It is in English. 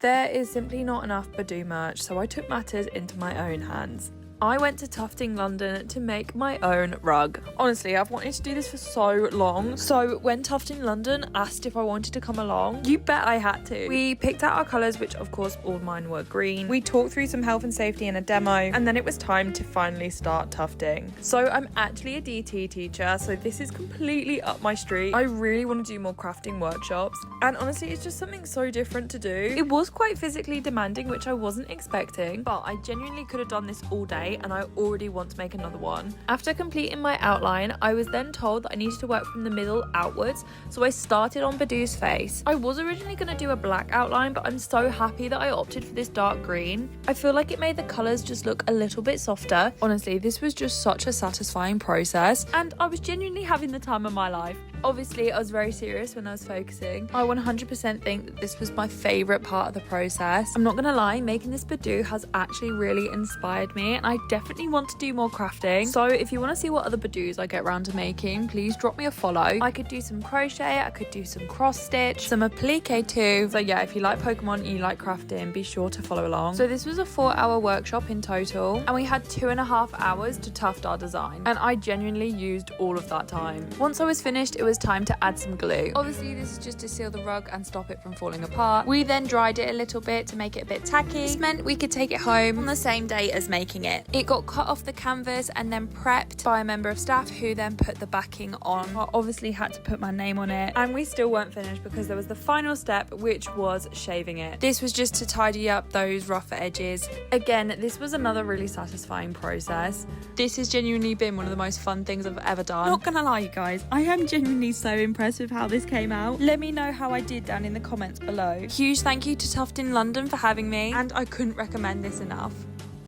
There is simply not enough Badoo merch, so I took matters into my own hands. I went to Tufting London to make my own rug. Honestly, I've wanted to do this for so long. So when Tufting London asked if I wanted to come along, you bet I had to. We picked out our colours, which of course all mine were green. We talked through some health and safety in a demo, and then it was time to finally start tufting. So I'm actually a DT teacher, so this is completely up my street. I really want to do more crafting workshops, and honestly it's just something so different to do. It was quite physically demanding, which I wasn't expecting, but I genuinely could have done this all day and I already want to make another one. After completing my outline, I was then told that I needed to work from the middle outwards, so I started on Badoo's face. I was originally going to do a black outline, but I'm so happy that I opted for this dark green. I feel like it made the colours just look a little bit softer. Honestly, this was just such a satisfying process, and I was genuinely having the time of my life. Obviously, I was very serious when I was focusing. I 100% think that this was my favourite part of the process. I'm not gonna lie, making this Badoo has actually really inspired me, and I definitely want to do more crafting. So if you want to see what other Badoos I get around to making, please drop me a follow. I could do some crochet, I could do some cross stitch, some applique too. So yeah, if you like Pokemon and you like crafting, be sure to follow along. So this was a 4-hour workshop in total, and we had 2.5 hours to tuft our design, and I genuinely used all of that time. Once I was finished, it was time to add some glue. Obviously this is just to seal the rug and stop it from falling apart. We then dried it a little bit to make it a bit tacky. This meant we could take it home on the same day as making it. It got cut off the canvas and then prepped by a member of staff, who then put the backing on. I obviously had to put my name on it, and we still weren't finished because there was the final step, which was shaving it. This was just to tidy up those rougher edges. Again, this was another really satisfying process. This has genuinely been one of the most fun things I've ever done. Not gonna lie, you guys, I am genuinely so impressed with how this came out. Let me know how I did down in the comments below. Huge thank you to Tufting London for having me, and I couldn't recommend this enough.